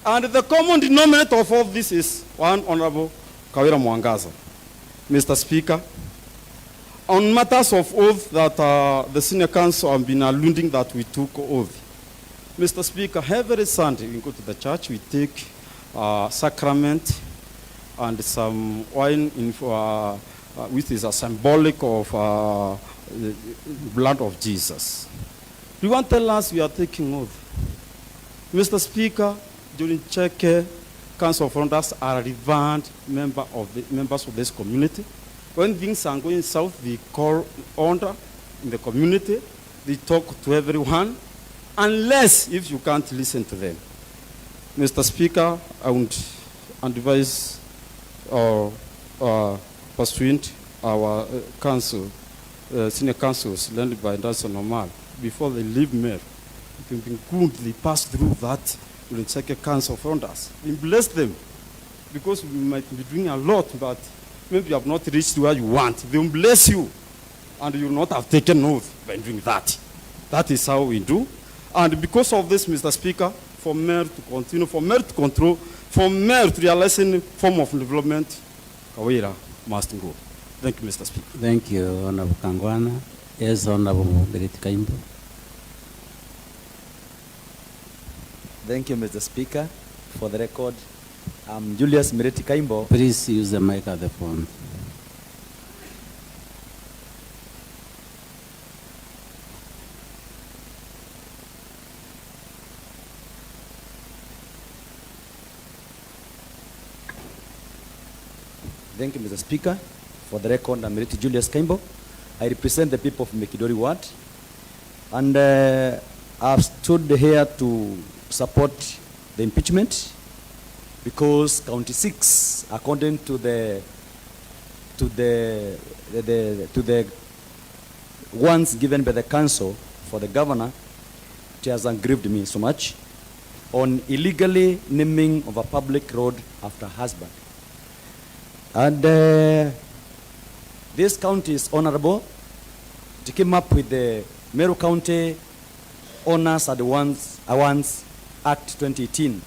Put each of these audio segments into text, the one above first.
And the common denominator of all this is one Honorable Kawira Mwangaza. Mr. Speaker, on matters of oath that the senior council have been alluding that we took oath. Mr. Speaker, every Sunday we go to the church, we take sacrament and some wine which is a symbolic of the blood of Jesus. Do you want to tell us we are taking oath? Mr. Speaker, during Cheke, Council of Elders are relevant members of this community. When things are going south, they call order in the community. They talk to everyone, unless if you can't listen to them. Mr. Speaker, I would advise pursuant our council, senior councils led by Danson Omar, before they leave Meru, it would be good they pass through that will check a council of elders. We bless them, because we might be doing a lot, but maybe you have not reached where you want. They will bless you, and you will not have taken oath by doing that. That is how we do. And because of this, Mr. Speaker, for Meru to continue, for Meru to control, for Meru to realize any form of development, Kawira must go. Thank you, Mr. Speaker. Thank you, Honorable Kangwana. Yes, Honorable Kaimbo. Thank you, Mr. Speaker. For the record, I'm Julius Mireti Kaimbo. Please use the mic at the phone. Thank you, Mr. Speaker. For the record, I'm Mireti Julius Kaimbo. I represent the people of Mekidori Ward. And I've stood here to support the impeachment because County 6, according to the ones given by the council for the governor, it has aggrieved me so much on illegally naming of a public road after husband. And this county is honorable. It came up with the Meru County Honors Advance Act 2018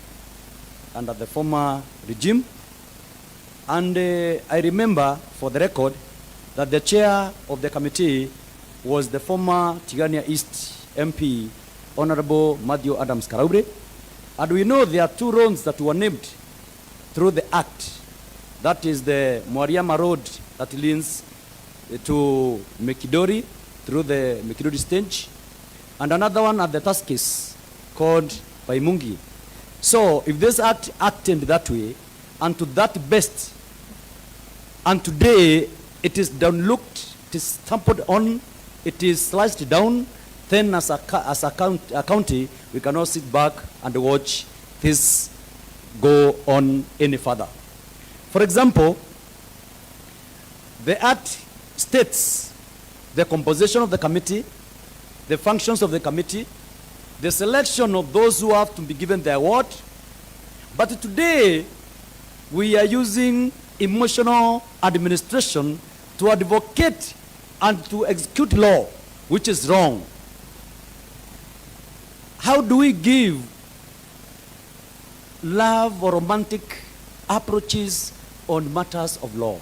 under the former regime. And I remember, for the record, that the chair of the committee was the former Tigania East MP, Honorable Matthew Adams Karaure. And we know there are two roads that were named through the act. That is the Mwariama Road that leads to Mekidori through the Mekidori stage, and another one at the Tuskis called Paimungi. So if this act acted that way, and to that best, and today it is downlooked, it is trampled on, it is sliced down, then as a county, we cannot sit back and watch this go on any further. For example, the act states the composition of the committee, the functions of the committee, the selection of those who have to be given the award. But today, we are using emotional administration to advocate and to execute law, which is wrong. How do we give love or romantic approaches on matters of law?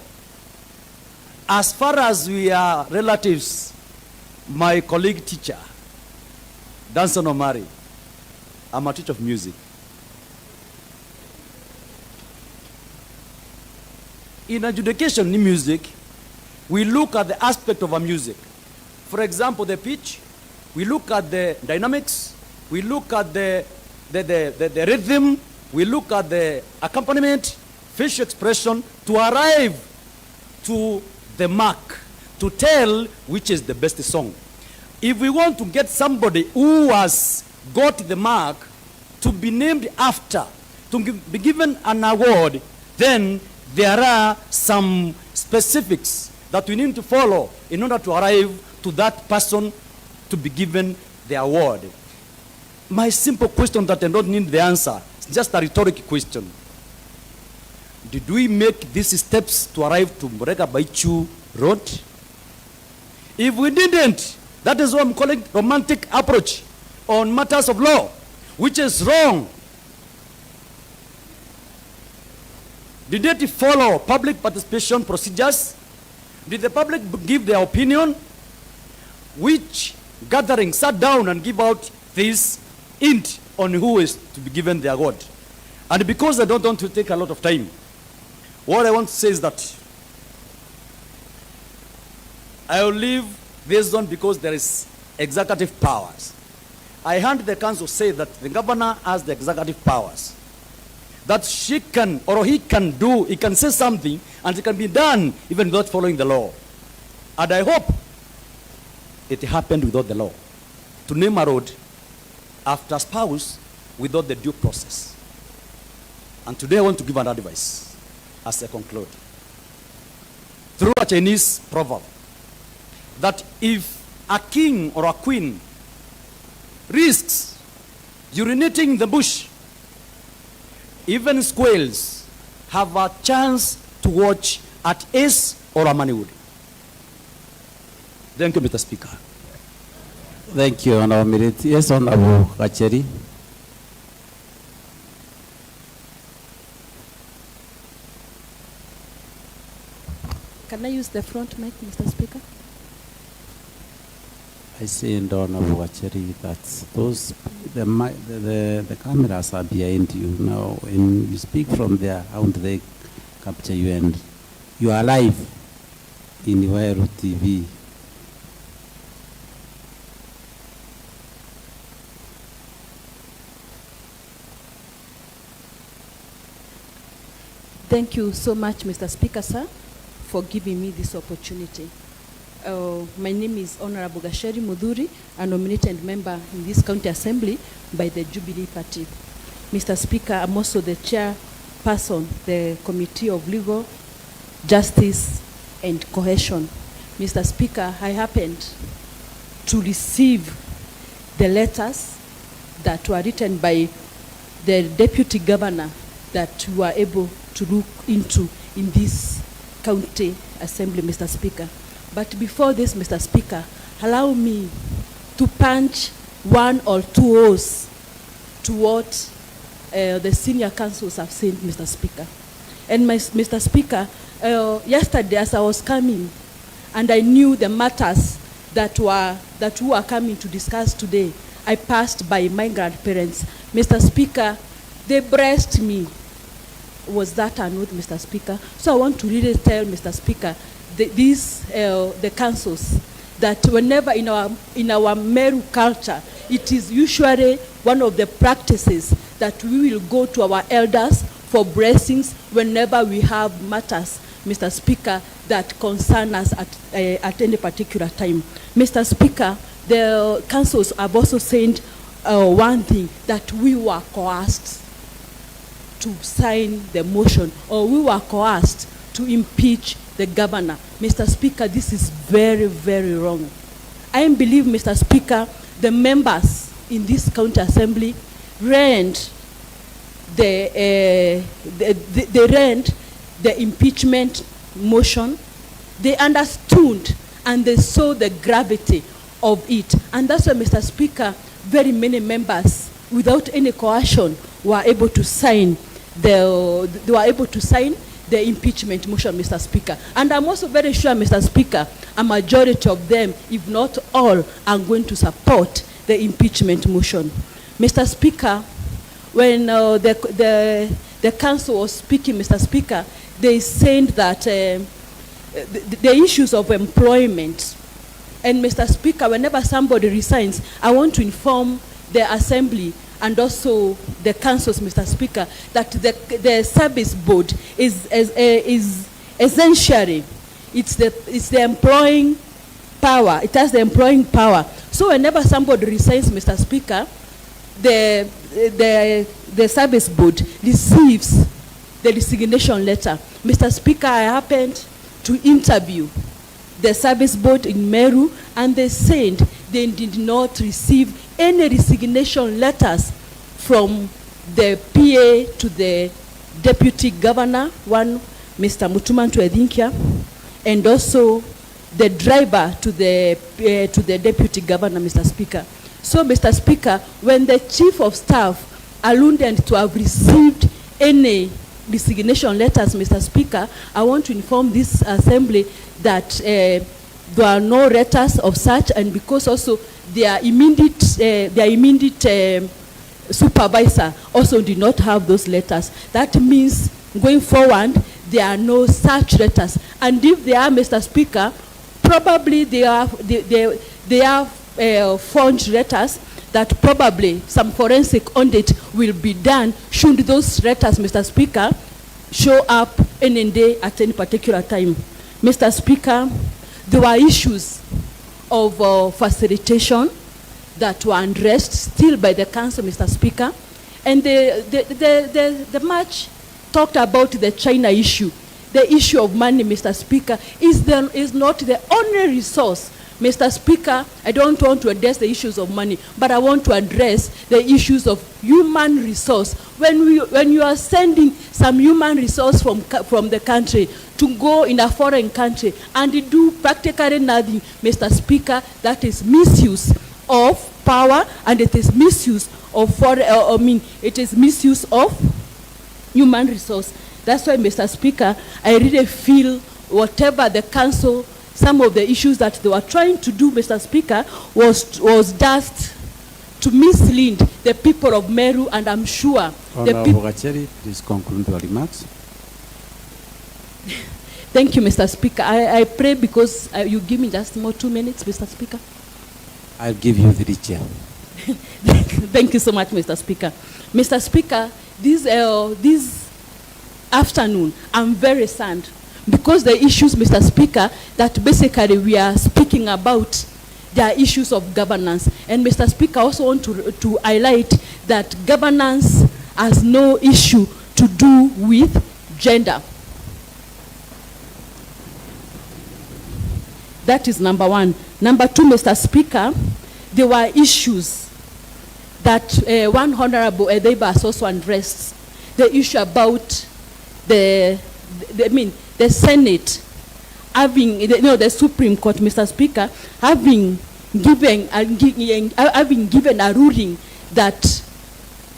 As far as we are relatives, my colleague teacher, Danson Omari, I'm a teacher of music. In adjudication in music, we look at the aspect of a music. For example, the pitch, we look at the dynamics, we look at the rhythm, we look at the accompaniment, facial expression, to arrive to the mark, to tell which is the best song. If we want to get somebody who has got the mark to be named after, to be given an award, then there are some specifics that we need to follow in order to arrive to that person to be given the award. My simple question that I don't need the answer, it's just a rhetorical question. Did we make these steps to arrive to Murega Baichu Road? If we didn't, that is what I'm calling romantic approach on matters of law, which is wrong. Did it follow public participation procedures? Did the public give their opinion? Which gathering sat down and give out this hint on who is to be given their award? And because I don't want to take a lot of time, what I want to say is that I will leave this zone because there is executive powers. I heard the council say that the governor has the executive powers, that she can or he can do, he can say something and it can be done even without following the law. And I hope it happened without the law. To name a road after spouse without the due process. And today I want to give an advice as I conclude. Through a Chinese proverb, that if a king or a queen risks urinating in the bush, even squirrels have a chance to watch at Ace or a Mannywood. Thank you, Mr. Speaker. Thank you, Honorable Minute. Yes, Honorable Kacheri. Can I use the front mic, Mr. Speaker? I say in Honorable Kacheri that the cameras are behind you. Now, when you speak from there, how do they capture you? And you are live in Meru TV. Thank you so much, Mr. Speaker, sir, for giving me this opportunity. My name is Honorable Gasheri Mudhuri, a nominated member in this county assembly by the Jubilee Party. Mr. Speaker, I'm also the chairperson, the Committee of Legal, Justice and Cohesion. Mr. Speaker, I happened to receive the letters that were written by the Deputy Governor that we were able to look into in this county assembly, Mr. Speaker. But before this, Mr. Speaker, allow me to punch one or two holes to what the senior councils have said, Mr. Speaker. And Mr. Speaker, yesterday as I was coming, and I knew the matters that we were coming to discuss today, I passed by my grandparents. Mr. Speaker, they blessed me. Was that an oath, Mr. Speaker? So I want to really tell Mr. Speaker, the councils, that whenever in our Meru culture, it is usually one of the practices that we will go to our elders for blessings whenever we have matters, Mr. Speaker, that concern us at any particular time. Mr. Speaker, the councils have also said one thing, that we were coerced to sign the motion, or we were coerced to impeach the governor. Mr. Speaker, this is very, very wrong. I believe, Mr. Speaker, the members in this county assembly ran the impeachment motion. They understood and they saw the gravity of it. And that's why, Mr. Speaker, very many members, without any coercion, were able to sign the impeachment motion, Mr. Speaker. And I'm also very sure, Mr. Speaker, a majority of them, if not all, are going to support the impeachment motion. Mr. Speaker, when the council was speaking, Mr. Speaker, they said that the issues of employment, and Mr. Speaker, whenever somebody resigns, I want to inform the assembly and also the councils, Mr. Speaker, that the service board is essentially, it's the employing power. It has the employing power. So whenever somebody resigns, Mr. Speaker, the service board receives the resignation letter. Mr. Speaker, I happened to interview the service board in Meru, and they said they did not receive any resignation letters from the PA to the deputy governor, one Mr. Mutumantu Edinkia, and also the driver to the deputy governor, Mr. Speaker. So, Mr. Speaker, when the chief of staff alluded to have received any resignation letters, Mr. Speaker, I want to inform this assembly that there are no letters of such, and because also their immediate supervisor also did not have those letters. That means going forward, there are no such letters. And if they are, Mr. Speaker, probably they are forged letters that probably some forensic audit will be done should those letters, Mr. Speaker, show up any day at any particular time. Mr. Speaker, there were issues of facilitation that were addressed still by the council, Mr. Speaker, and the much talked about the China issue. The issue of money, Mr. Speaker, is not the only resource. Mr. Speaker, I don't want to address the issues of money, but I want to address the issues of human resource. When you are sending some human resource from the country to go in a foreign country and do practically nothing, Mr. Speaker, that is misuse of power, and it is misuse of it is misuse of human resource. That's why, Mr. Speaker, I really feel whatever the council, some of the issues that they were trying to do, Mr. Speaker, was just to mislead the people of Meru, and I'm sure the people. Honorable please conclude your remarks. Thank you, Mr. Speaker. I pray because you give me just more 2 minutes, Mr. Speaker. I'll give you the chair. Thank you so much, Mr. Speaker. Mr. Speaker, this afternoon, I'm very sad because the issues, Mr. Speaker, that basically we are speaking about, they are issues of governance. And Mr. Speaker, I also want to highlight that governance has no issue to do with gender. That is number one. Number two, Mr. Speaker, there were issues that one Honorable Edeba has also addressed. The issue about the Senate having, the Supreme Court, Mr. Speaker, having given a ruling that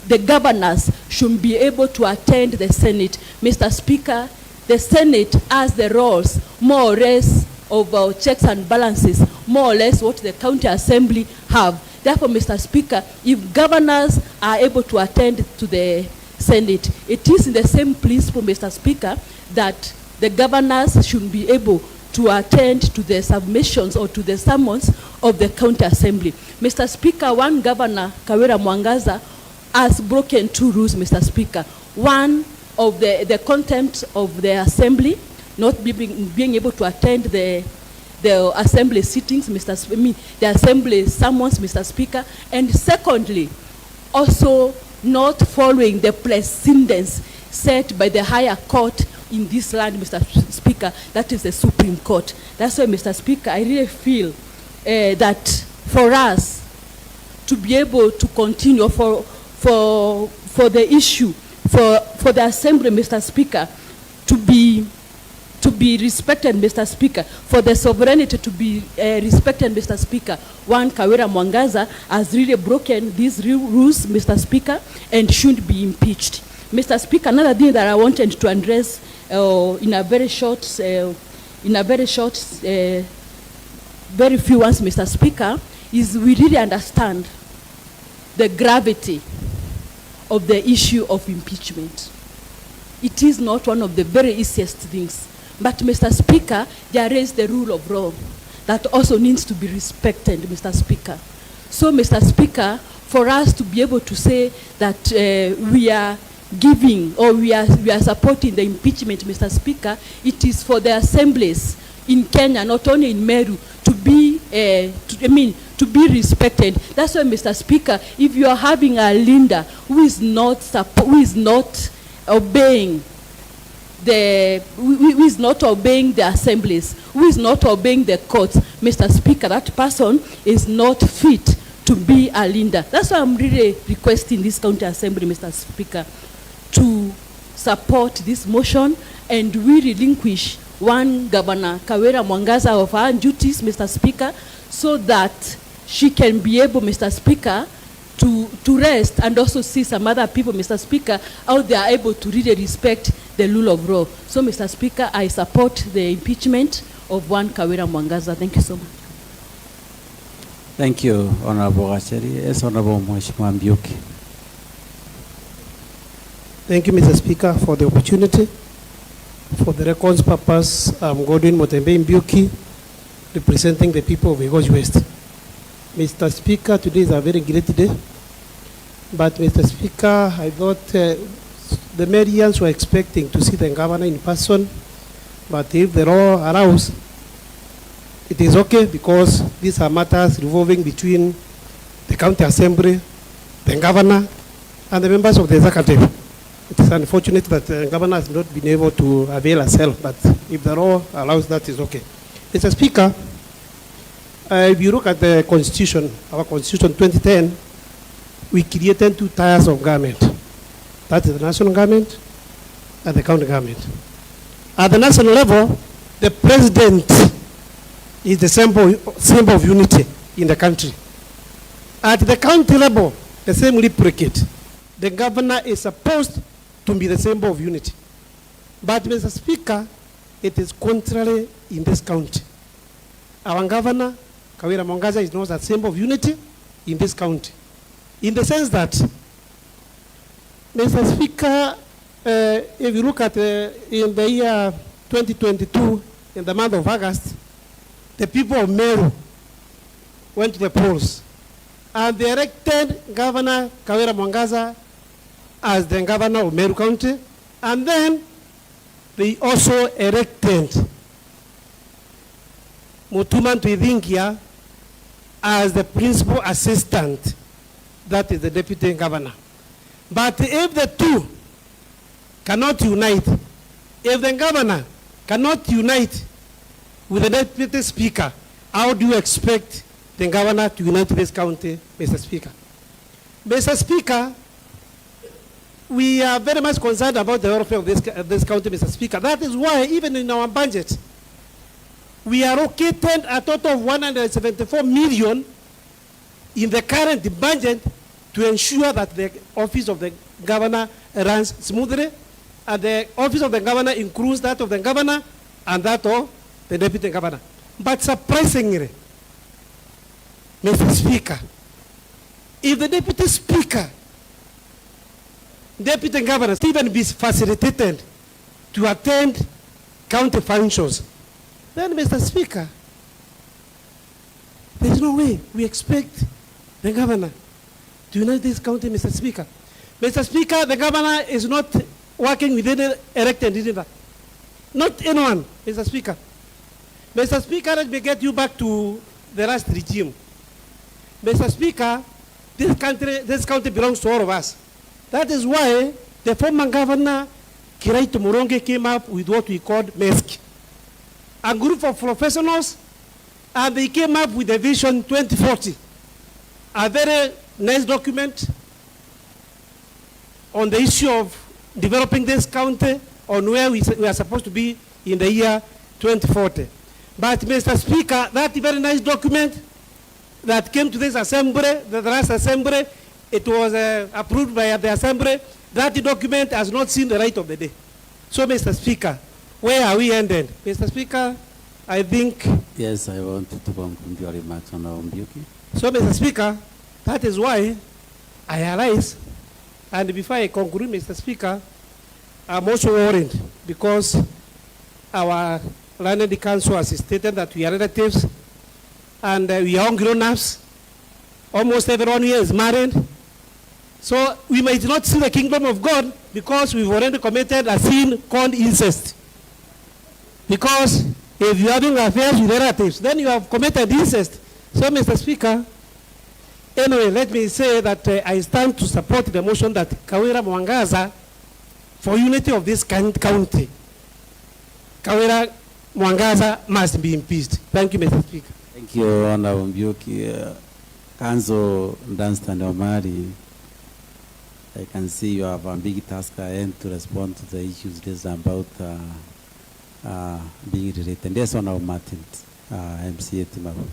the governors should be able to attend the Senate. Mr. Speaker, the Senate has the roles, more or less, of checks and balances, more or less what the county assembly have. Therefore, Mr. Speaker, if governors are able to attend to the Senate, it is in the same principle, Mr. Speaker, that the governors should be able to attend to the submissions or to the summons of the county assembly. Mr. Speaker, one governor, Kawira Mwangaza, has broken two rules, Mr. Speaker. One of the contempt of the assembly, not being able to attend the assembly sittings, the assembly summons, Mr. Speaker. And secondly, also not following the precedents set by the higher court in this land, Mr. Speaker, that is the Supreme Court. That's why, Mr. Speaker, I really feel that for us to be able to continue for the issue, for the assembly, Mr. Speaker, to be respected, Mr. Speaker, for the sovereignty to be respected, Mr. Speaker, one Kawira Mwangaza has really broken these rules, Mr. Speaker, and should be impeached. Mr. Speaker, another thing that I wanted to address in a very few ones, Mr. Speaker, is we really understand the gravity of the issue of impeachment. It is not one of the very easiest things. But, Mr. Speaker, there is the rule of law that also needs to be respected, Mr. Speaker. So, Mr. Speaker, for us to be able to say that we are giving or we are supporting the impeachment, Mr. Speaker, it is for the assemblies in Kenya, not only in Meru, to be respected. That's why, Mr. Speaker, if you are having a leader who is not obeying the assemblies, who is not obeying the courts, Mr. Speaker, that person is not fit to be a leader. That's why I'm really requesting this county assembly, Mr. Speaker, to support this motion and we relinquish one Governor Kawira Mwangaza of her duties, Mr. Speaker, so that she can be able, Mr. Speaker, to rest and also see some other people, Mr. Speaker, how they are able to really respect the rule of law. So, Mr. Speaker, I support the impeachment of one Kawira Mwangaza. Thank you so much. Thank you, Honorable Gacheri. Yes, Honorable Mheshimiwa Mbiuki. Thank you, Mr. Speaker, for the opportunity. For the record's purpose, I'm Godwin Motembe Mbiuki, representing the people of Igoji West. Mr. Speaker, today is a very great day. But, Mr. Speaker, I thought the Merians were expecting to see the governor in person. But if the law allows, it is okay, because these are matters revolving between the county assembly, the governor, and the members of the executive. It is unfortunate that the governor has not been able to avail herself, but if the law allows that, is okay. Mr. Speaker, if you look at the Constitution, our Constitution 2010, we created 2 tiers of government. That is the national government and the county government. At the national level, the president is the symbol of unity in the country. At the county level, the same replicate. The governor is supposed to be the symbol of unity. But, Mr. Speaker, it is contrary in this county. Our governor, Kawira Mwangaza, is not a symbol of unity in this county. In the sense that, Mr. Speaker, if you look at in the year 2022, in the month of August, the people of Meru went to the polls, and they elected Governor Kawira Mwangaza as the governor of Meru County, and then they also elected Mutuman Tuidhingia as the principal assistant, that is the deputy governor. But if the two cannot unite, if the governor cannot unite with the deputy speaker, how do you expect the governor to unite this county, Mr. Speaker? Mr. Speaker, we are very much concerned about the welfare of this county, Mr. Speaker. That is why, even in our budget, we allocated a total of 174 million in the current budget to ensure that the office of the governor runs smoothly, and the office of the governor includes that of the governor and that of the deputy governor. But surprisingly, Mr. Speaker, if the deputy speaker, deputy governor, even be facilitated to attend county functions, then, Mr. Speaker, there is no way we expect the governor to unite this county, Mr. Speaker. Mr. Speaker, the governor is not working with any elected leader. Not anyone, Mr. Speaker. Mr. Speaker, let me get you back to the last regime. Mr. Speaker, this county belongs to all of us. That is why the former governor, Kiraito Muronge, came up with what we called MESC, a group of professionals, and they came up with the Vision 2040, a very nice document on the issue of developing this county, on where we are supposed to be in the year 2040. But, Mr. Speaker, that very nice document that came to this assembly, the last assembly, it was approved by the assembly, that document has not seen the light of the day. So, Mr. Speaker, where are we ended? Mr. Speaker, I think... Yes, I want to conclude your remarks on Mbiuki. So, Mr. Speaker, that is why I arise, and before I conclude, Mr. Speaker, I'm also worried because our learned council has stated that we are relatives and we are grown-ups. Almost everyone here is married. So we might not see the kingdom of God because we've already committed a sin called incest. Because if you're having affairs with relatives, then you have committed incest. So, Mr. Speaker, anyway, let me say that I stand to support the motion that Kawira Mwangaza, for unity of this county, Kawira Mwangaza must be impeached. Thank you, Mr. Speaker. Thank you, Honorable Mbiuki. Council Dunstan Omari, I can see you have a big task ahead to respond to the issues raised about being related. Yes, Honorable Martin, MCA Timaru.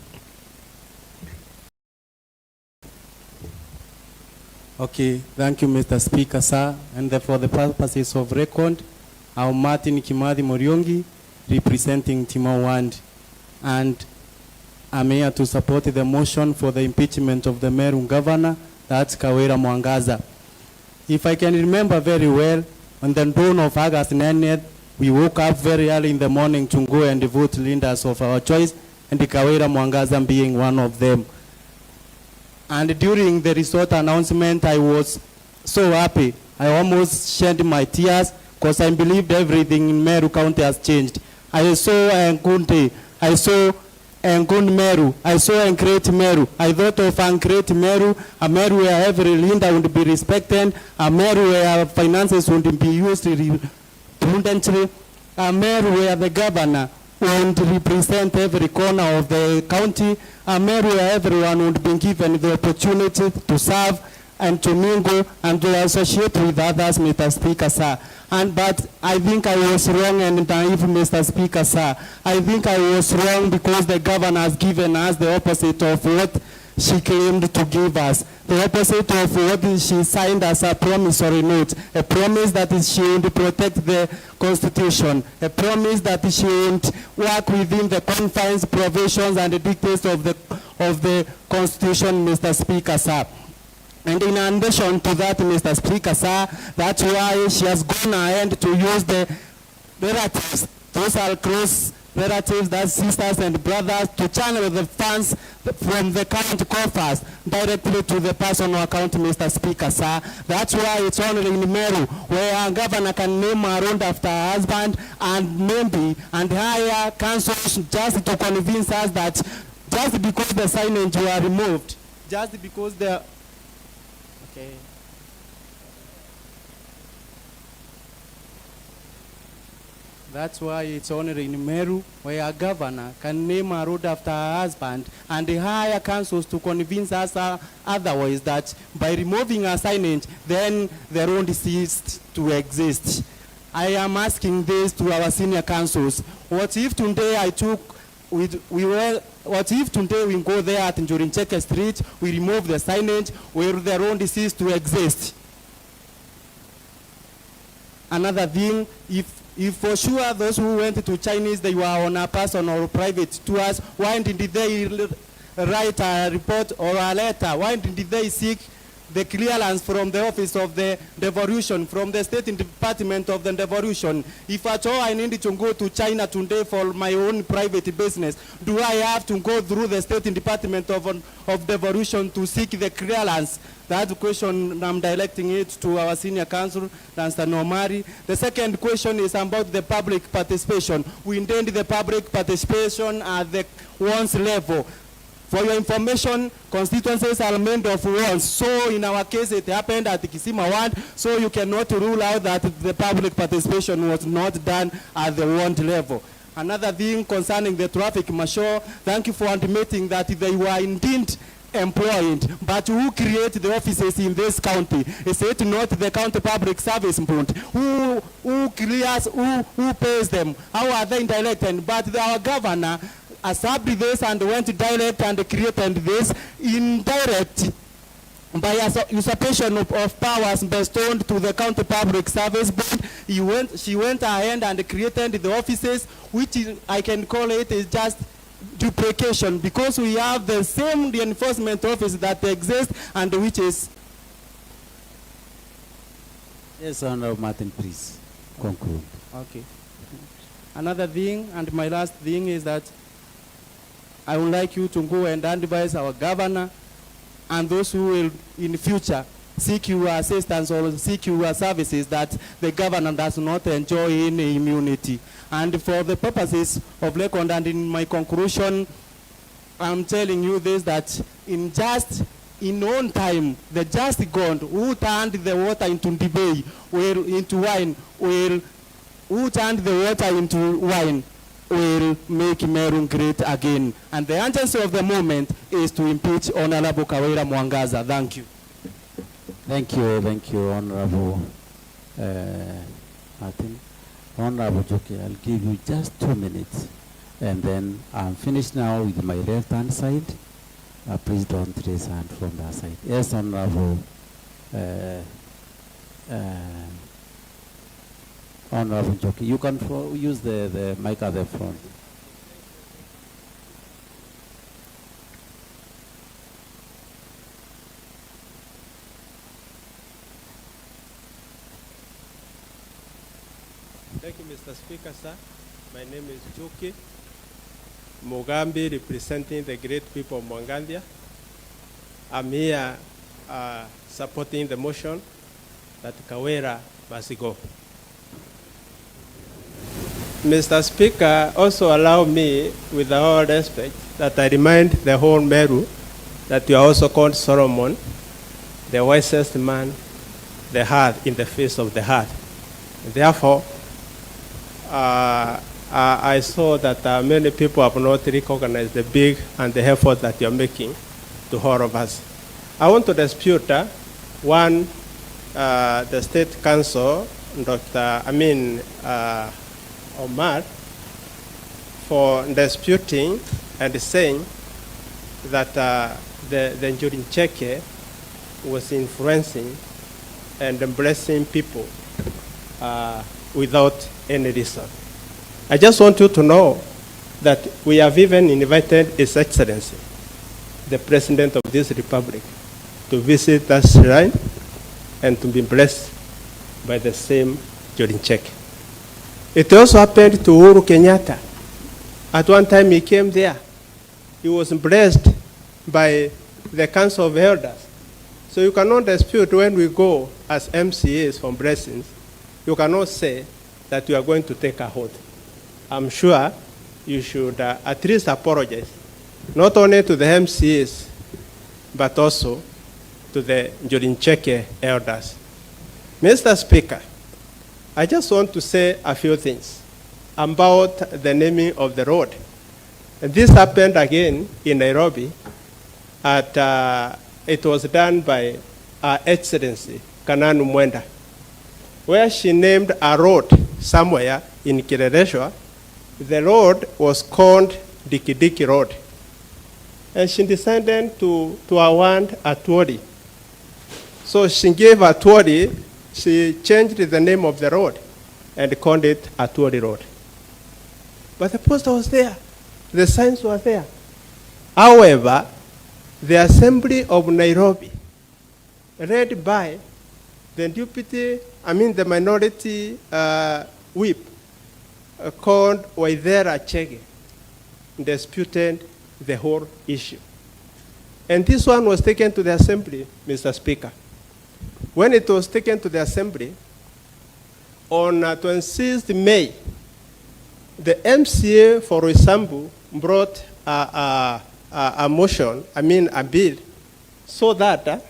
Okay, thank you, Mr. Speaker, sir. And for the purposes of record, I'm Martin Kimathi Moriongi, representing Timor Ward, and I'm here to support the motion for the impeachment of the Meru governor, that's Kawira Mwangaza. If I can remember very well, on the dawn of August 9th, we woke up very early in the morning to go and vote leaders of our choice, and Kawira Mwangaza being one of them. And during the result announcement, I was so happy. I almost shed my tears because I believed everything in Meru County has changed. I saw Nkunti, I saw Nkund Meru, I saw Great Meru. I thought of Great Meru, a Meru where every leader would be respected, a Meru where finances would be used prudently, a Meru where the governor would represent every corner of the county, a Meru where everyone would be given the opportunity to serve and to mingle and to associate with others, Mr. Speaker, sir. But I think I was wrong and naive, Mr. Speaker, sir. I think I was wrong because the governor has given us the opposite of what she claimed to give us. The opposite of what she signed as a promissory note. A promise that she would protect the Constitution. A promise that she would work within the confines, provisions, and the dictates of the Constitution, Mr. Speaker, sir. And in addition to that, Mr. Speaker, sir, that's why she has gone ahead to use the relatives. Those are close relatives, that's sisters and brothers, to channel the funds from the county coffers directly to the personal account, Mr. Speaker, sir. That's why it's only in Meru where a governor can name her own after her husband and maybe and hire councils just to convince us that just because the signage were removed, just because the okay. That's why it's only in Meru where a governor can name a road after her husband and hire councils to convince us otherwise that by removing a signage, then the road ceased to exist. I am asking this to our senior councils. What if today what if today we go there at Njurincheke Street, we remove the signage where the road ceased to exist? Another thing, if for sure those who went to Chinese, they were on a personal or private tours, why didn't they write a report or a letter? Why didn't they seek the clearance from the office of the devolution, from the State Department of the devolution? If at all I need to go to China today for my own private business, do I have to go through the State Department of devolution to seek the clearance? That question, I'm directing it to our senior counsel, Mr. Nomari. The second question is about the public participation. We intend the public participation at the one's level. For your information, constituencies are made of wards. So in our case, it happened at Kisima Ward. So you cannot rule out that the public participation was not done at the ward level. Another thing concerning the traffic marshal, thank you for admitting that they were indeed employed, but who create the offices in this county? Is it not the county public service board? Who clears, who pays them? How are they elected? But our governor accepted this and went direct and created this indirect by usurpation of powers bestowed to the county public service board. She went ahead and created the offices, which I can call it is just duplication, because we have the same enforcement office that exists and which is. Yes, Honorable Martin, please conclude. Okay. Another thing, and my last thing, is that I would like you to go and advise our governor and those who will in the future seek your assistance or seek your services that the governor does not enjoy any immunity. And for the purposes of record and in my conclusion, I'm telling you this, that in own time, the just God who turned the water into debate, into wine, who turned the water into wine, will make Meru great again. And the urgency of the moment is to impeach Honorable Kawira Mwangaza. Thank you. Thank you, Honorable Martin. Honorable Joki, I'll give you just 2 minutes. And then I'm finished now with my left-hand side. Please don't raise hand from that side. Yes, Honorable Honorable Njoki. You can use the mic at the front. Thank you, Mr. Speaker, sir. My name is Njoki Mugambi, representing the great people of Mwangandia. I'm here supporting the motion that Kawira must go. Mr. Speaker, also allow me, with all respect, that I remind the whole Meru that you are also called Solomon, the wisest man they had in the face of the heart. Therefore, I saw that many people have not recognized the big and the effort that you're making to all of us. I want to dispute the State Council, Omar, for disputing and saying that the Njurin Cheke was influencing and blessing people without any reason. I just want you to know that we have even invited His Excellency, the President of this Republic, to visit that shrine and to be blessed by the same Njurin Cheke. It also happened to Uhuru Kenyatta. At one time he came there. He was blessed by the Council of Elders. So you cannot dispute when we go as MCAs for blessings, you cannot say that you are going to take a hold. I'm sure you should at least apologize, not only to the MCAs, but also to the Njurin Cheke elders. Mr. Speaker, I just want to say a few things about the naming of the road. And this happened again in Nairobi. It was done by Her Excellency, Kananu Mwenda, where she named a road somewhere in Kileleshwa. The road was called Diki Diki Road. And she decided to award Atwoli. So she gave Atwoli, she changed the name of the road and called it Atwoli Road. But the poster was there. The signs were there. However, the Assembly of Nairobi, led by the minority whip called Waithera Chege, disputed the whole issue. And this one was taken to the Assembly, Mr. Speaker. When it was taken to the Assembly, on 26th May, the MCA for Roysambu brought a motion, a bill, so that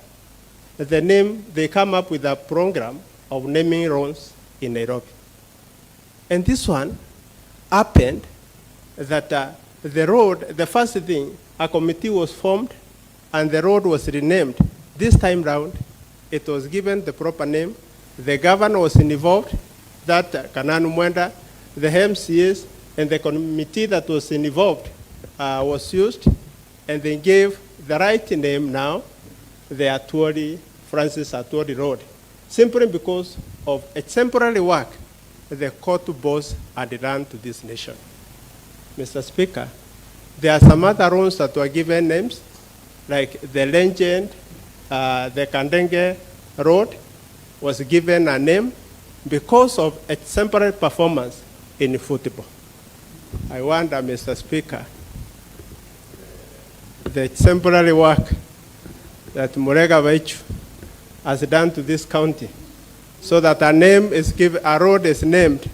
they come up with a program of naming roads in Nairobi. And this one happened that the road, the first thing, a committee was formed and the road was renamed. This time round, it was given the proper name. The governor was involved, that Kananu Mwenda, the MCAs, and the committee that was involved was used, and they gave the right name now, the Francis Atwoli Road, simply because of a temporary work the court boss had done to this nation. Mr. Speaker, there are some other roads that were given names, like the Legend, the Kandenge Road was given a name because of a temporary performance in football. I wonder, Mr. Speaker, the temporary work that Murega Vaichu has done to this county, so that a road is named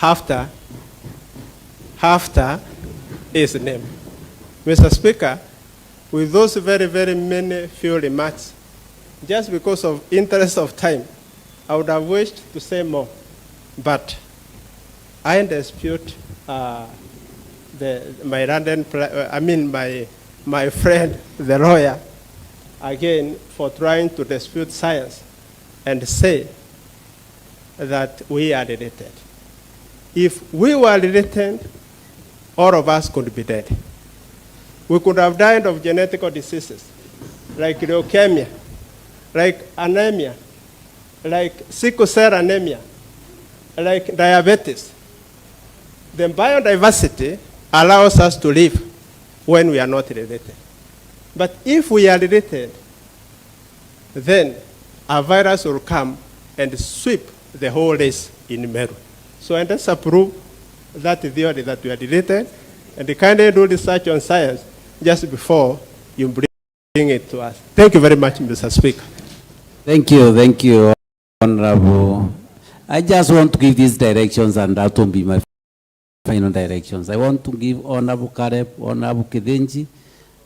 after his name. Mr. Speaker, with those very, very many few remarks, just because of interest of time, I would have wished to say more, but I dispute my friend, the lawyer, again, for trying to dispute science and say that we are related. If we were related, all of us could be dead. We could have died of genetic diseases, like leukemia, like anemia, like sickle cell anemia, like diabetes. The biodiversity allows us to live when we are not related. But if we are related, then a virus will come and sweep the whole race in Meru. So I just approve that theory that we are related, and kindly do research on science just before you bring it to us. Thank you very much, Mr. Speaker. Thank you, Honorable. I just want to give these directions, and that will be my final directions. I want to give Honorable Kareb, Honorable Kidenji,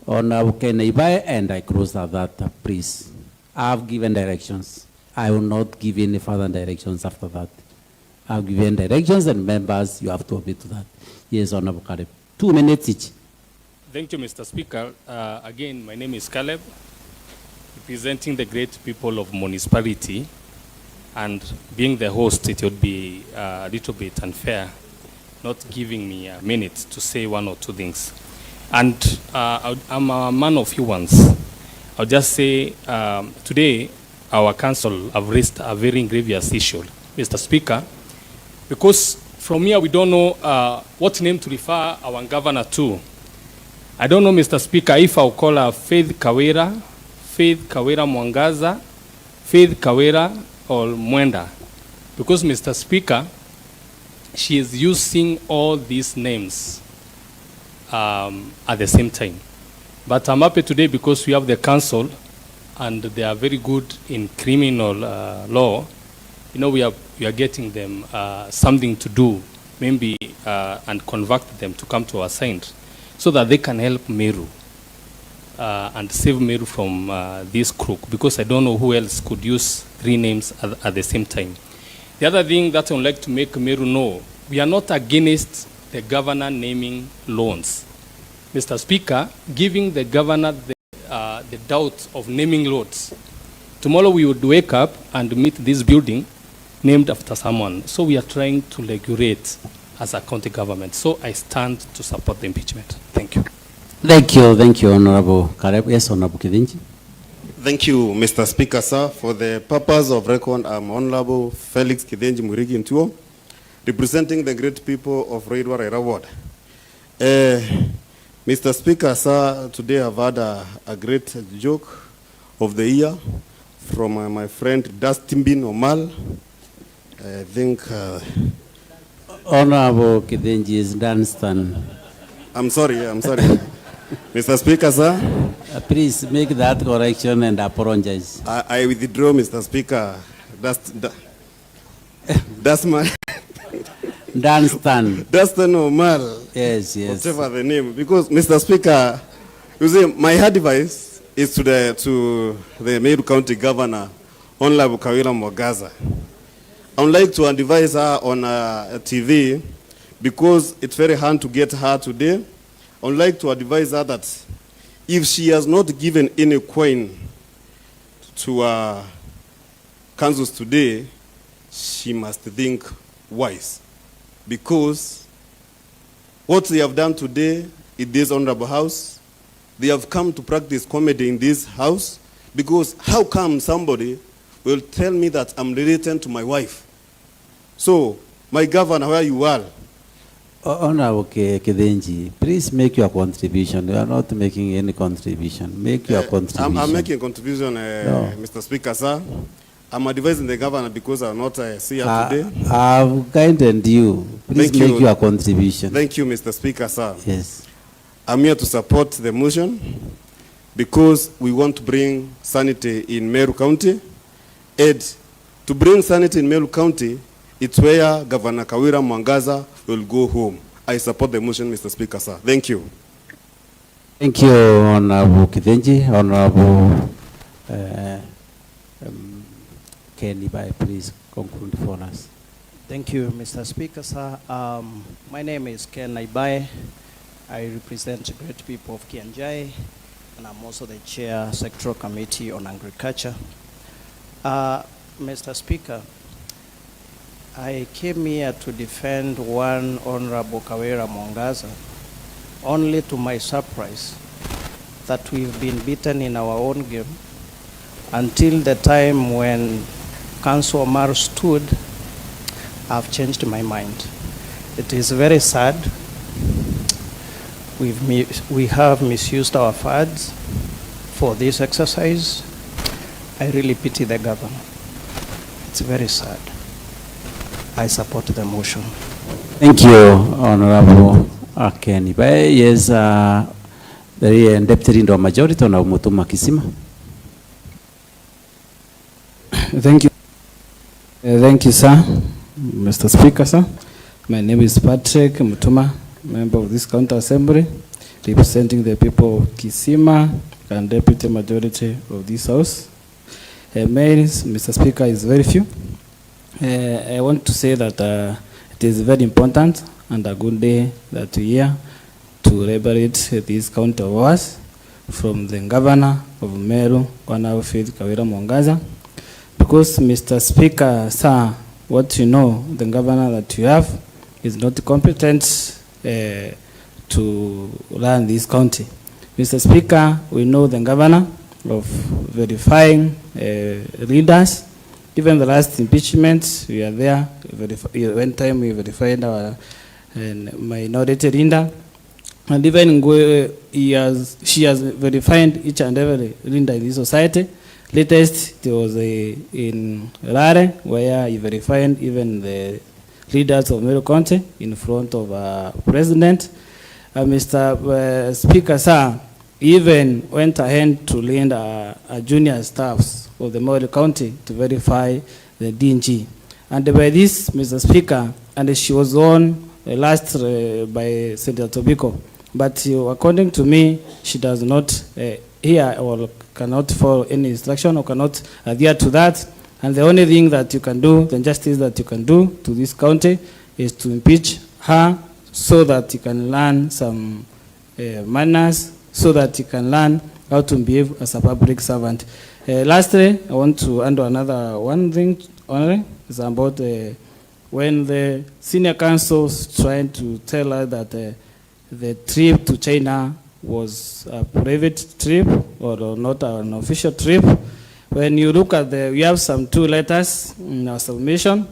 Honorable Kenaibai, and I close at that, please. I have given directions. I will not give any further directions after that. I have given directions, and members, you have to obey to that. Yes, Honorable Kareb. 2 minutes each. Thank you, Mr. Speaker. Again, my name is Caleb, representing the great people of municipality, and being the host, it would be a little bit unfair not giving me a minute to say 1 or 2 things. And I'm a man of few ones. I'll just say today our council have raised a very grievous issue, Mr. Speaker, because from here we don't know what name to refer our governor to. I don't know, Mr. Speaker, if I'll call her Faith Kawira Mwangaza, Faith Kawira, or Mwenda. Because, Mr. Speaker, she is using all these names at the same time. But I'm happy today because we have the council, and they are very good in criminal law. You know, we are getting them something to do, maybe, and convert them to come to our side, so that they can help Meru and save Meru from this crook, because I don't know who else could use 3 names at the same time. The other thing that I would like to make Meru know, we are not against the governor naming loans. Mr. Speaker, giving the governor the doubt of naming loans. Tomorrow we would wake up and meet this building named after someone. So we are trying to regulate as a county government. So I stand to support the impeachment. Thank you. Thank you, Honorable Kareb. Yes, Honorable Kidenji. Thank you, Mr. Speaker, sir. For the purpose of record, I'm Honorable Felix Kidenji Murigi Ntuo, representing the great people of Railway Railway Ward. Mr. Speaker, sir, today I've had a great joke of the year from my friend Dustin Bin Omal. I think... Honorable Kidenji is Dunstan. I'm sorry. Mr. Speaker, sir. Please make that correction and apologize. I withdraw, Mr. Speaker. That's my... Dunstan. Dunstan Omar. Yes. Whatever the name. Because, Mr. Speaker, you see, my advice is to the Meru County Governor, Honorable Kawira Mwangaza. I would like to advise her on TV, because it's very hard to get her today. I would like to advise her that if she has not given any coin to councils today, she must think wise. Because what they have done today in this honorable house, they have come to practice comedy in this house. Because how come somebody will tell me that I'm related to my wife? So, my governor, where you are? Honorable Kidenji, please make your contribution. You are not making any contribution. Make your contribution. I'm making a contribution, No. Mr. Speaker, sir. I'm advising the governor because I'm not see her today. I've guided you. Please Thank you. make your contribution. Thank you, Mr. Speaker, sir. Yes. I'm here to support the motion because we want to bring sanity in Meru County. And to bring sanity in Meru County, it's where Governor Kawira Mwangaza will go home. I support the motion, Mr. Speaker, sir. Thank you. Thank you, Honorable Kidenji. Honorable Kenny, please conclude for us. Thank you, Mr. Speaker, sir. My name is Ken Naibai. I represent the great people of Kianjai, and I'm also the chair sectoral committee on agriculture. Mr. Speaker, I came here to defend one Honorable Kawira Mwangaza, only to my surprise that we've been beaten in our own game until the time when Councillor Omar stood I've changed my mind. It is very sad. We have misused our funds for this exercise. I really pity the governor. It's very sad. I support the motion. Thank you, Honorable Akeni. Yes, the Deputy Leader of Majority, Honorable Mutuma Kisima. Thank you. Thank you, sir. Mr. Speaker, sir. My name is Patrick Mutuma, member of this County Assembly, representing the people of Kisima and Deputy Majority of this House. Mails, Mr. Speaker, is very few. I want to say that it is very important and a good day that we are to liberate this county of ours from the governor of Meru, Honorable Kawira Mwangaza. Because, Mr. Speaker, sir, what you know, the governor that you have is not competent to run this county. Mr. Speaker, we know the governor of verifying leaders. Even the last impeachment, we are there. One time we verified our minority leader. And even she has verified each and every leader in this society. Latest, there was in Rare, where he verified even the leaders of Meru County in front of President. Mr. Speaker, sir, even went ahead to lend a junior staffs of the Meru County to verify the DNG. And by this, Mr. Speaker, and she was on last by Senator Tobiko. But according to me, she does not hear or cannot follow any instruction or cannot adhere to that. And the only thing that you can do, the justice that you can do to this county is to impeach her so that you can learn some manners, so that you can learn how to behave as a public servant. Lastly, I want to add another one thing only. It's about when the senior counsel is trying to tell her that the trip to China was a private trip or not an official trip. When you look at we have some two letters in our submission.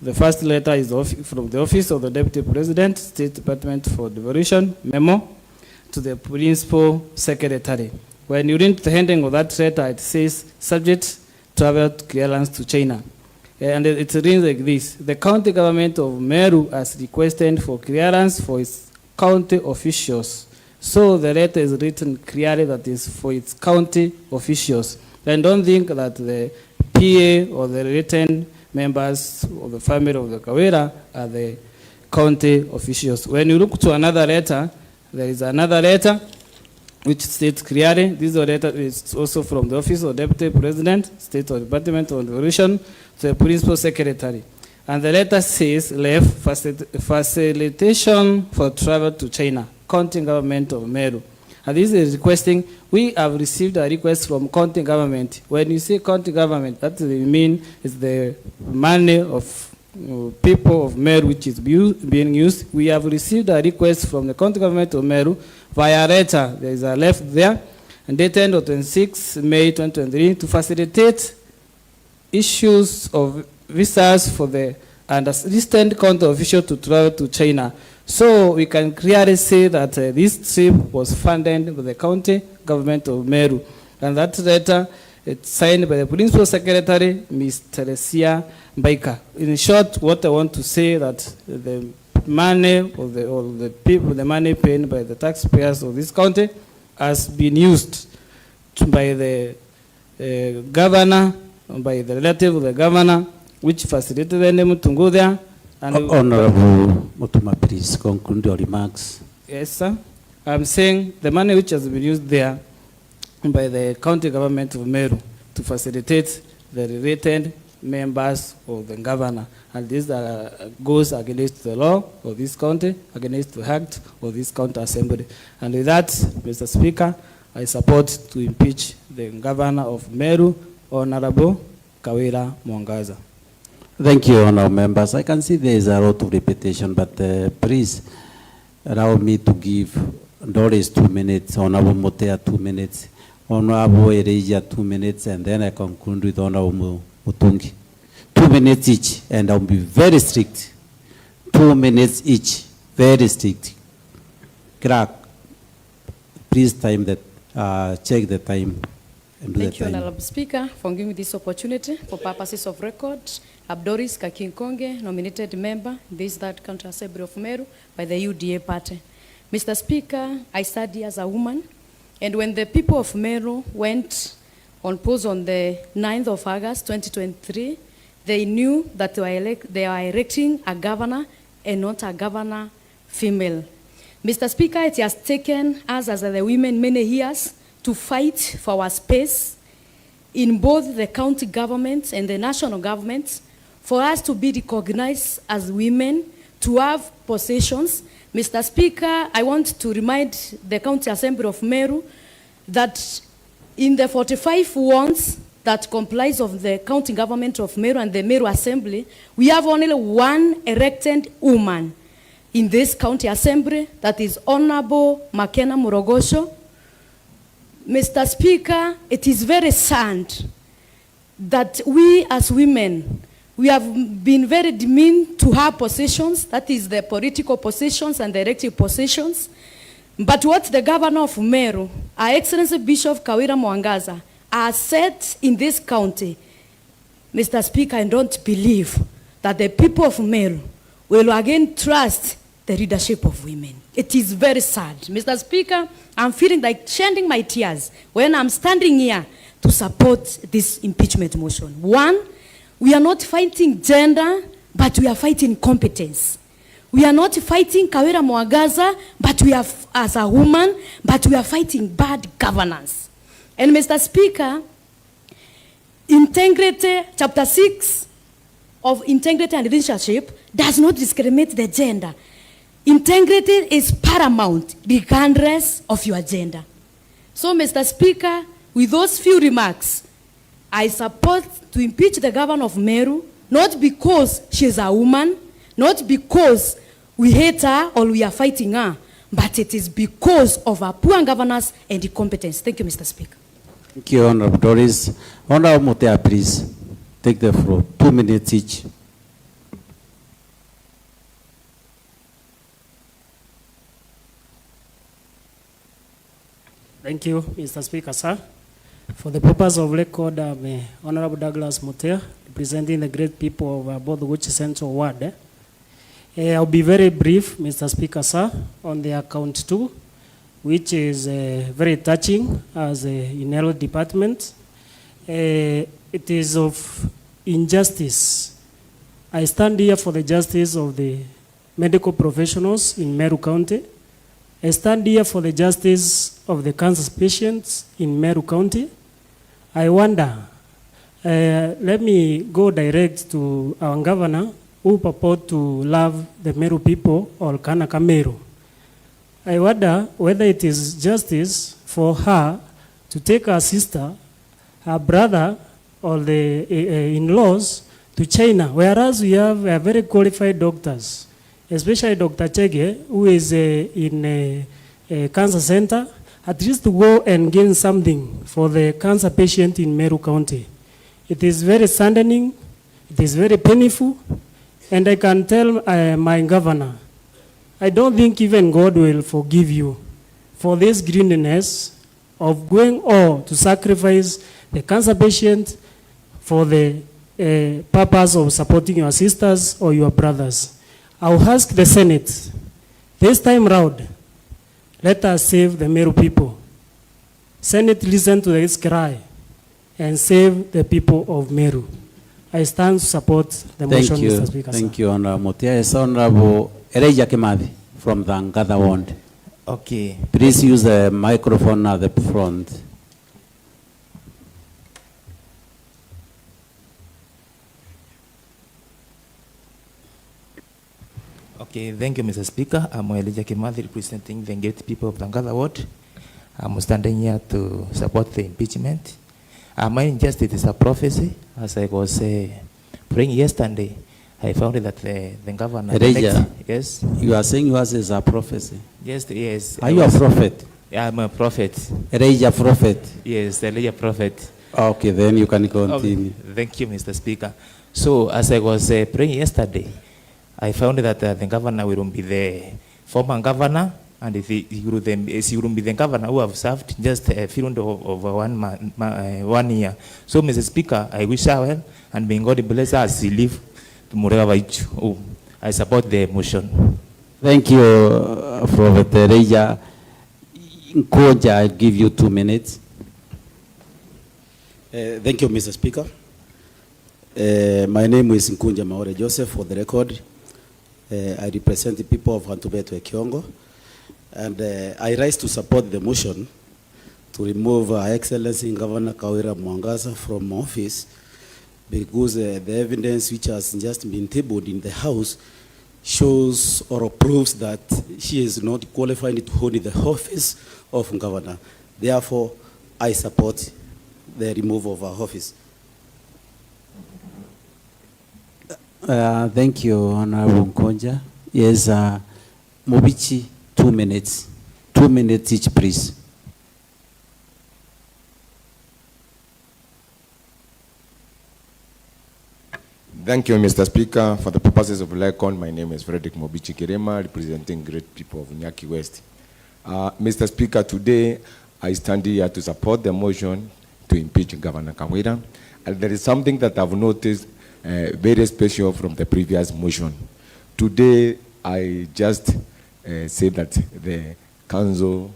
The first letter is from the Office of the Deputy President, State Department for Devolution, memo to the Principal Secretary. When you read the heading of that letter, it says, subject travel clearance to China. And it reads like this: the county government of Meru has requested for clearance for its county officials. So the letter is written clearly that is for its county officials. And don't think that the PA or the written members of the family of the Kawira are the county officials. When you look to another letter, there is another letter which states clearly, this letter is also from the Office of Deputy President, State or Department of Devolution, to the Principal Secretary. And the letter says, facilitation for travel to China, county government of Meru. And this is requesting, we have received a request from county government. When you say county government, that means is the money of people of Meru which is being used. We have received a request from the county government of Meru via letter. There is a left there, and dated on 26 May 2023 to facilitate issues of visas for the distant county official to travel to China. So we can clearly say that this trip was funded by the county government of Meru. And that letter, it's signed by the Principal Secretary, Ms. Teresia Baika. In short, what I want to say that the money of the people, the money paid by the taxpayers of this county has been used by the governor, by the relative of the governor, which facilitated them to go there. And Honorable Mutuma, please conclude your remarks. Yes, sir. I'm saying the money which has been used there by the county government of Meru to facilitate the related members of the governor. And this goes against the law of this county, against the act of this county assembly. And with that, Mr. Speaker, I support to impeach the governor of Meru, Honorable Kawira Mwangaza. Thank you, honorable members. I can see there is a lot of repetition, but please allow me to give Doris 2 minutes, Honorable Motea 2 minutes, Honorable Ereja 2 minutes, and then I conclude with Honorable Mutungi. 2 minutes each, and I'll be very strict. 2 minutes each, very strict. Crack, please time that, check the time and do Thank the you, time. Honorable Speaker, for giving me this opportunity. For purposes of record, Abdoris Kakinkonge, nominated member, this Third County Assembly of Meru by the UDA party. Mr. Speaker, I study as a woman, and when the people of Meru went on polls on the 9th of August 2023, they knew that they were electing a governor and not a governor female. Mr. Speaker, it has taken us as the women many years to fight for our space in both the county governments and the national governments, for us to be recognized as women, to have positions. Mr. Speaker, I want to remind the County Assembly of Meru that in the 45 wards that comprise of the county government of Meru and the Meru Assembly, we have only one elected woman in this county assembly, that is Honorable Makena Murogosho. Mr. Speaker, it is very sad that we as women, we have been very demeaned to have positions, that is the political positions and the elective positions. But what the governor of Meru, Our Excellency Bishop Kawira Mwangaza, has said in this county, Mr. Speaker, I don't believe that the people of Meru will again trust the leadership of women. It is very sad. Mr. Speaker, I'm feeling like shedding my tears when I'm standing here to support this impeachment motion. One, we are not fighting gender, but we are fighting competence. We are not fighting Kawira Mwangaza, but we are as a woman, but we are fighting bad governance. And Mr. Speaker, integrity, chapter 6 of integrity and leadership does not discriminate the gender. Integrity is paramount regardless of your gender. So, Mr. Speaker, with those few remarks, I support to impeach the governor of Meru, not because she is a woman, not because we hate her or we are fighting her, but it is because of her poor governance and incompetence. Thank you, Mr. Speaker. Thank you, Honorable Doris. Honorable Motea, please take the floor. 2 minutes each. Thank you, Mr. Speaker, sir. For the purpose of record, I'm Honorable Douglas Motea, representing the great people of both Wuchi Central Ward. I'll be very brief, Mr. Speaker, sir, on the account 2, which is very touching as in health department. It is of injustice. I stand here for the justice of the medical professionals in Meru County. I stand here for the justice of the cancer patients in Meru County. I wonder, let me go direct to our governor who purport to love the Meru people or Kanaka Meru. I wonder whether it is justice for her to take her sister, her brother, or the in-laws to China, whereas we have very qualified doctors, especially Dr. Chege, who is in a cancer center, at least to go and gain something for the cancer patient in Meru County. It is very saddening, it is very painful, and I can tell my governor, I don't think even God will forgive you for this greediness of going all to sacrifice the cancer patient for the purpose of supporting your sisters or your brothers. I'll ask the Senate, this time round, let us save the Meru people. Senate, listen to this cry and save the people of Meru. I stand to support the motion, Mr. Speaker. Thank you, Honorable Motea. Yes, Honorable Ereja Kimathi from the Ngada Ward. Okay. Please use the microphone at the front. Okay, thank you, Mr. Speaker. I'm Elijah Kimathi, representing the great people of Ngada Ward. I'm standing here to support the impeachment. My injustice is a prophecy. As I was praying yesterday, I found that the governor... Ereja, yes? You are saying yours is a prophecy? Yes, yes. Are you a prophet? Yeah, I'm a prophet. Ereja prophet? Yes, Elijah prophet. Okay, then you can continue. Thank you, Mr. Speaker. So as I was praying yesterday, I found that the governor will be the former governor, and he will be the governor who have served just a period of 1 year. So, Mr. Speaker, I wish her well, and may God bless her as she live to Murega. I support the motion. Thank you, Prophet Reja. Nkoja, I'll give you 2 minutes. Thank you, Mr. Speaker. My name is Nkunja Maore Joseph, for the record. I represent the people of Hantubetu Ekiongo, and I rise to support the motion to remove Her Excellency Governor Kawira Mwangaza from office, because the evidence which has just been tabled in the House shows or proves that she is not qualified to hold the office of governor. Therefore, I support the removal of her office. Thank you, Honorable Nkonja. Yes, Mobichi, 2 minutes. 2 minutes each, please. Thank you, Mr. Speaker. For the purposes of LECON, my name is Frederick Mobichi Kirema, representing great people of Nyaki West. Mr. Speaker, today I stand here to support the motion to impeach Governor Kawira. And there is something that I've noticed very special from the previous motion. Today, I just say that the council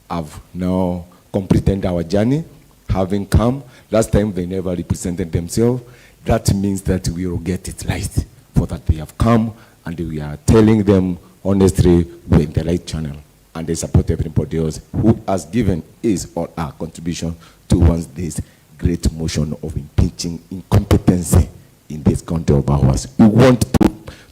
have now completed our journey, having come. Last time they never represented themselves. That means that we will get it right, for that they have come and we are telling them honestly we're in the right channel, and they support everybody else who has given his or her contribution towards this great motion of impeaching incompetency in this country of ours. We want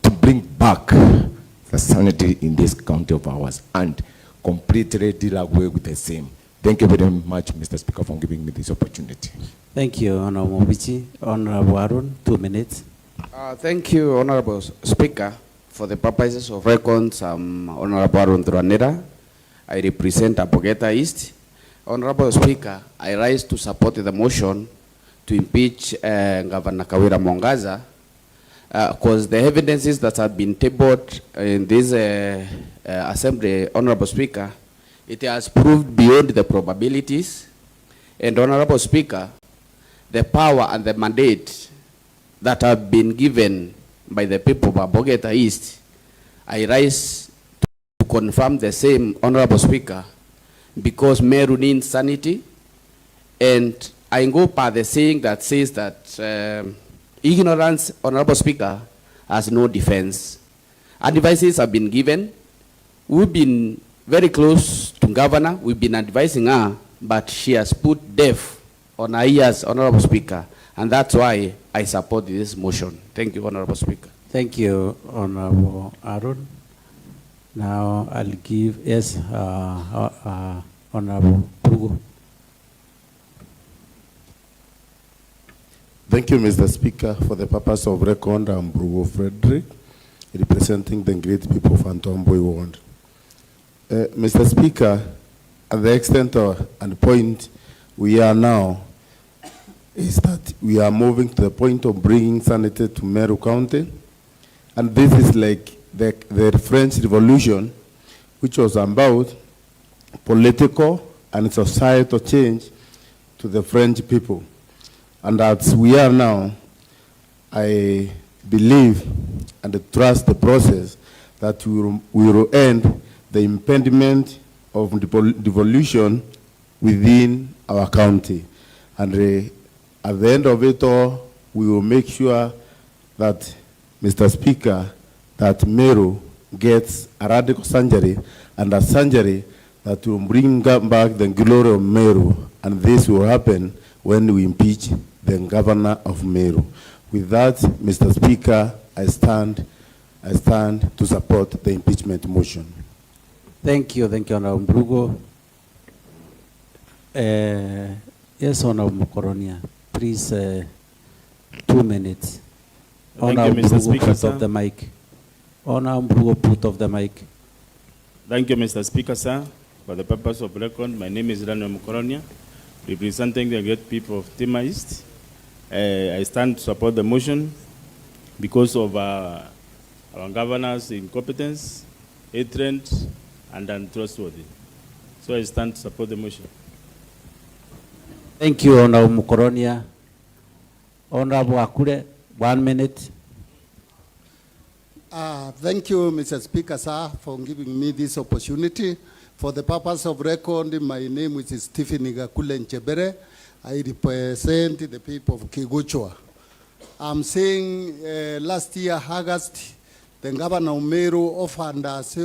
to bring back the sanity in this country of ours and completely deal away with the same. Thank you very much, Mr. Speaker, for giving me this opportunity. Thank you, Honorable Mobichi. Honorable Arun, 2 minutes. Thank you, Honorable Speaker. For the purposes of records, I'm Honorable Arun Duranera. I represent Abogeta East. Honorable Speaker, I rise to support the motion to impeach Governor Kawira Mwangaza, because the evidences that have been tabled in this assembly, Honorable Speaker, it has proved beyond the probabilities. And Honorable Speaker, the power and the mandate that have been given by the people of Abogeta East, I rise to confirm the same, Honorable Speaker, because Meru needs sanity. And I go by the saying that says that ignorance, Honorable Speaker, has no defense. Advices have been given. We've been very close to Governor. We've been advising her, but she has put deaf on her ears, Honorable Speaker. And that's why I support this motion. Thank you, Honorable Speaker. Thank you, Honorable Arun. Now I'll give, yes, Honorable Pugo. Thank you, Mr. Speaker. For the purpose of record, I'm Brugo Frederick, representing the great people of Antomboi Ward. Mr. Speaker, at the extent and point we are now is that we are moving to the point of bringing sanity to Meru County. And this is like the French Revolution, which was about political and societal change to the French people. And as we are now, I believe and trust the process that we will end the impediment of devolution within our county. And at the end of it all, we will make sure that, Mr. Speaker, that Meru gets a radical surgery, and a surgery that will bring back the glory of Meru. And this will happen when we impeach the governor of Meru. With that, Mr. Speaker, I stand to support the impeachment motion. Thank you, Honorable Brugo. Yes, Honorable Mokoronia, please, 2 minutes. Honorable Mr. Speaker, put sir. off the mic. Honorable Brugo, put off the mic. Thank you, Mr. Speaker, sir. For the purpose of record, my name is Daniel Mokoronia, representing the great people of Tema East. I stand to support the motion because of our governor's incompetence, hatred, and untrustworthy. So I stand to support the motion. Thank you, Honorable Mukoronia. Honorable Akure, 1 minute. Thank you, Mr. Speaker, sir, for giving me this opportunity. For the purpose of record, my name is Stephen Igakule Nchebere. I represent the people of Kiguchwa. I'm saying last year, August, the governor of Meru offered us